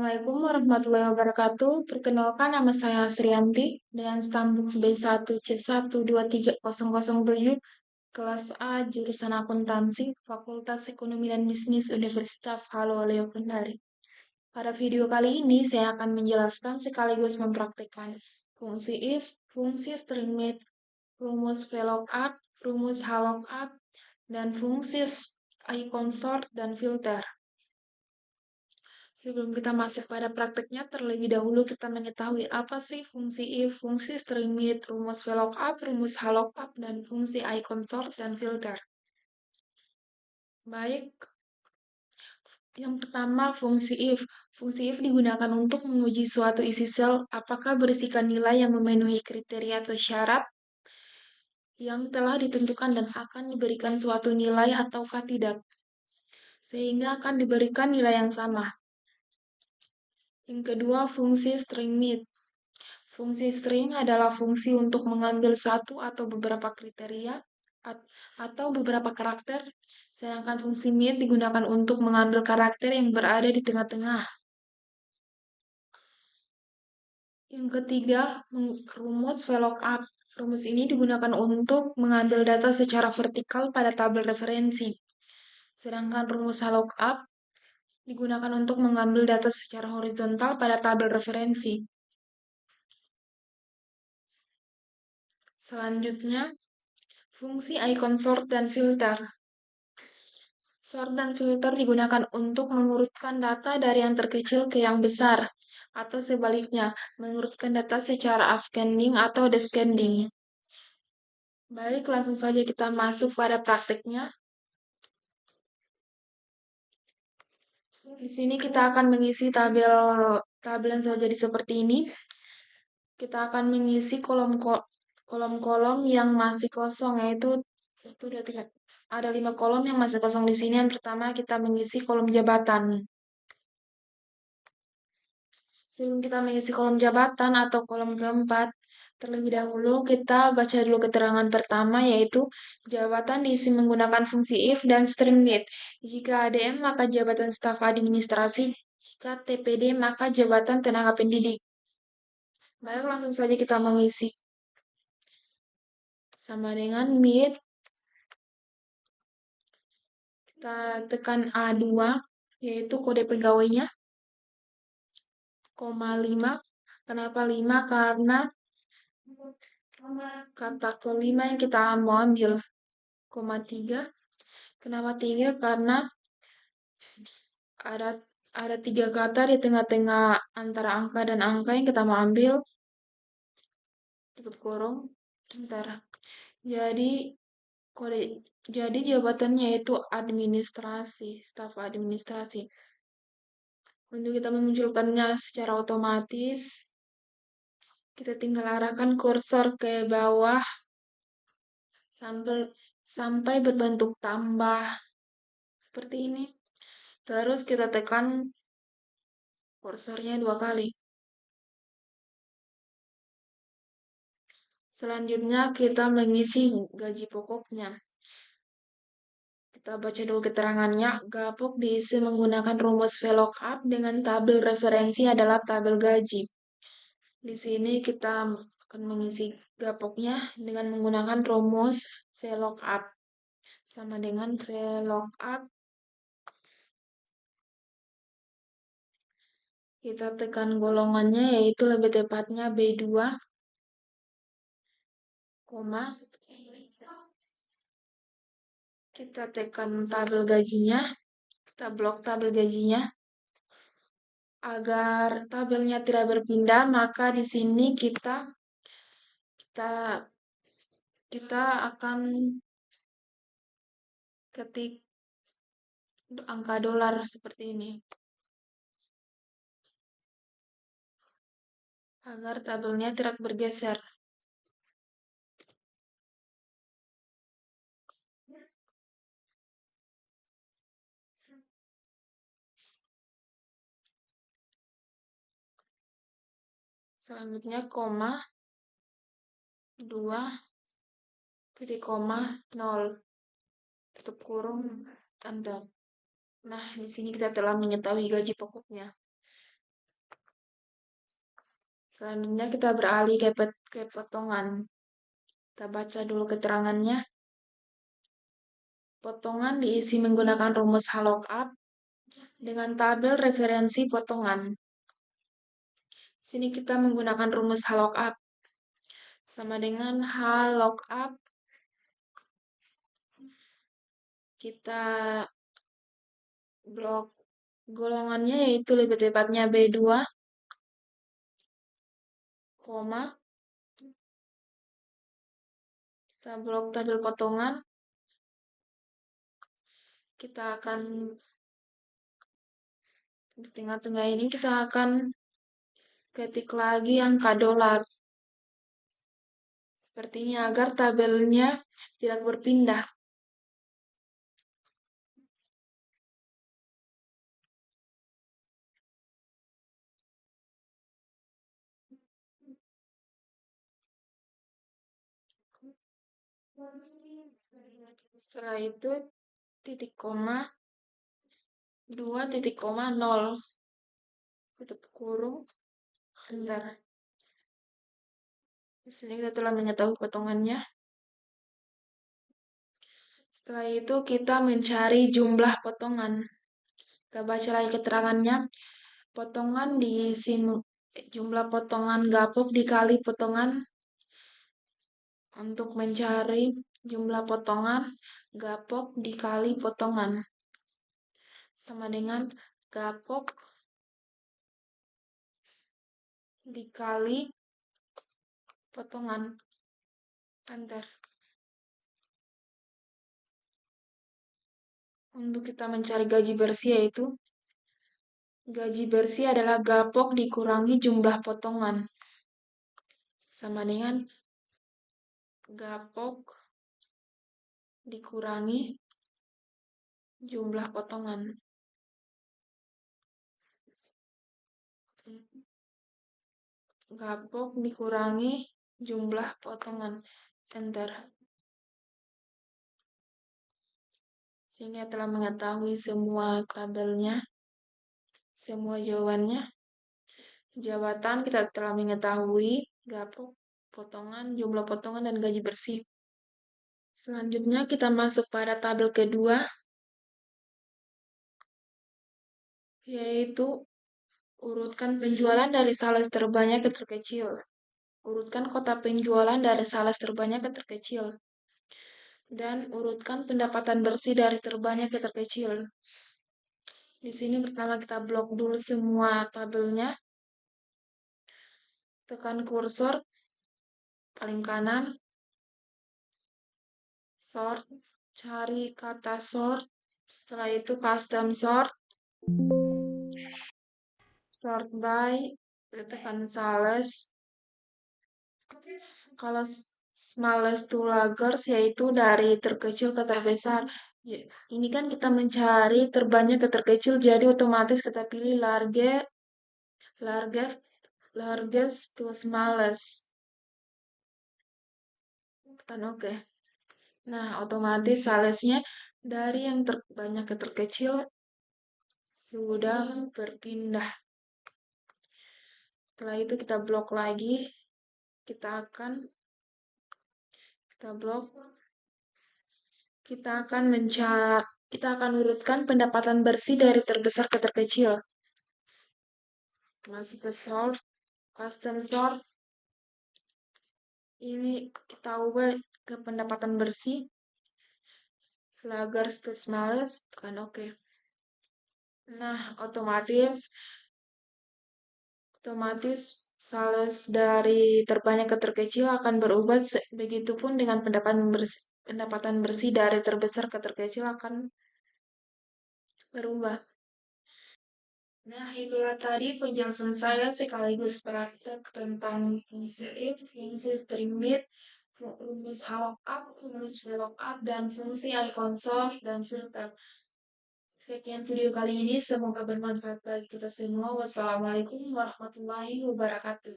Assalamualaikum warahmatullahi wabarakatuh. Perkenalkan, nama saya Srianti dengan stambuk B1C123007 kelas A jurusan akuntansi Fakultas Ekonomi dan Bisnis Universitas Haloleo Kendari. Pada video kali ini saya akan menjelaskan sekaligus mempraktikkan fungsi if, fungsi string mate, rumus VLOOKUP, rumus HLOOKUP, dan fungsi iConsort dan filter. Sebelum kita masuk pada prakteknya, terlebih dahulu kita mengetahui apa sih fungsi if, fungsi string mate, rumus VLOOKUP, rumus HLOOKUP, dan fungsi iConsort dan filter. Baik, yang pertama fungsi if. Fungsi if digunakan untuk menguji suatu isi sel apakah berisikan nilai yang memenuhi kriteria atau syarat yang telah ditentukan dan akan diberikan suatu nilai ataukah tidak, sehingga akan diberikan nilai yang sama. Yang kedua, fungsi string mate. Fungsi string adalah fungsi untuk mengambil satu atau beberapa kriteria atau beberapa karakter, sedangkan fungsi mate digunakan untuk mengambil karakter yang berada di tengah-tengah. Yang ketiga, rumus VLOOKUP. Rumus ini digunakan untuk mengambil data secara vertikal pada tabel referensi, sedangkan rumus HLOOKUP digunakan untuk mengambil data secara horizontal pada tabel referensi. Selanjutnya, fungsi iConsort dan filter. Sort dan filter digunakan untuk mengurutkan data dari yang terkecil ke yang besar, atau sebaliknya, mengurutkan data secara ascending atau descending. Baik, langsung saja kita masuk pada prakteknya. Di sini kita akan mengisi tabel yang jadi seperti ini. Kita akan mengisi kolom-kolom yang masih kosong, yaitu 1, 2, 3. Ada 5 kolom yang masih kosong di sini. Yang pertama kita mengisi kolom jabatan. Sebelum kita mengisi kolom jabatan atau kolom keempat, terlebih dahulu kita baca dulu keterangan pertama, yaitu jabatan diisi menggunakan fungsi if dan string mate. Jika ADM maka jabatan staf administrasi, jika TPD maka jabatan tenaga pendidik. Baik, langsung saja kita mengisi. Sama dengan mate, kita tekan A2, yaitu kode pegawainya, 5. Kenapa 5? Karena kata kelima yang kita mau ambil, 3. Kenapa 3? Karena ada 3 kata di tengah-tengah antara angka dan angka yang kita mau ambil. Tutup kurung. Bentar. Jadi jabatannya itu administrasi, staf administrasi. Untuk kita memunculkannya secara otomatis, kita tinggal arahkan kursor ke bawah sampai berbentuk tambah seperti ini. Terus kita tekan kursornya 2 kali. Selanjutnya kita mengisi gaji pokoknya. Kita baca dulu keterangannya. Gapok diisi menggunakan rumus VLOOKUP dengan tabel referensi adalah tabel gaji. Di sini kita akan mengisi gapoknya dengan menggunakan rumus VLOOKUP. Sama dengan VLOOKUP. Kita tekan golongannya, yaitu lebih tepatnya B2, koma. Kita tekan tabel gajinya. Kita blok tabel gajinya. Agar tabelnya tidak berpindah, maka di sini kita akan ketik angka dolar seperti ini. Agar tabelnya tidak bergeser. Selanjutnya koma 2 titik koma 0 tutup kurung enter. Nah, di sini kita telah mengetahui gaji pokoknya. Selanjutnya kita beralih ke potongan. Kita baca dulu keterangannya. Potongan diisi menggunakan rumus HLOGAP dengan tabel referensi potongan. Sini kita menggunakan rumus HLOGAP sama dengan HLOGAP. Kita blok golongannya yaitu lebih tepatnya B2, koma. Kita blok tabel potongan. Kita akan di tengah-tengah ini kita akan ketik lagi angka dolar. Seperti ini agar tabelnya tidak berpindah. Setelah itu titik koma 2 titik koma 0 tutup kurung enter. Di sini kita telah mengetahui potongannya. Setelah itu kita mencari jumlah potongan. Kita baca lagi keterangannya. Potongan diisi jumlah potongan gapok dikali potongan. Untuk mencari jumlah potongan gapok dikali potongan sama dengan gapok dikali potongan. Enter. Untuk kita mencari gaji bersih yaitu gaji bersih adalah gapok dikurangi jumlah potongan sama dengan gapok dikurangi jumlah potongan. Gapok dikurangi jumlah potongan. Enter. Sehingga telah mengetahui semua tabelnya, semua jawabannya. Jabatan kita telah mengetahui gapok, potongan, jumlah potongan, dan gaji bersih. Selanjutnya kita masuk pada tabel kedua, yaitu urutkan penjualan dari sales terbanyak ke terkecil. Urutkan kota penjualan dari sales terbanyak ke terkecil. Dan urutkan pendapatan bersih dari terbanyak ke terkecil. Di sini pertama kita blok dulu semua tabelnya. Tekan kursor paling kanan. Sort, cari kata sort. Setelah itu custom sort. Sort by, tekan sales. Kalau smallest to largest yaitu dari terkecil ke terbesar. Ini kan kita mencari terbanyak ke terkecil, jadi otomatis kita pilih largest to smallest. Kan oke. Nah, otomatis salesnya dari yang terbanyak ke terkecil sudah berpindah. Setelah itu kita blok lagi. Kita blok. Kita akan urutkan pendapatan bersih dari terbesar ke terkecil. Masuk ke sort, custom sort. Ini kita ubah ke pendapatan bersih. Largest to smallest, tekan oke. Nah, otomatis sales dari terbanyak ke terkecil akan berubah, begitupun dengan pendapatan bersih dari terbesar ke terkecil akan berubah. Nah, itulah tadi penjelasan saya sekaligus praktek tentang fungsi if, fungsi string bit, rumus lookup, rumus VLOOKUP, dan fungsi iconsort dan filter. Sekian video kali ini, semoga bermanfaat bagi kita semua. Wassalamualaikum warahmatullahi wabarakatuh.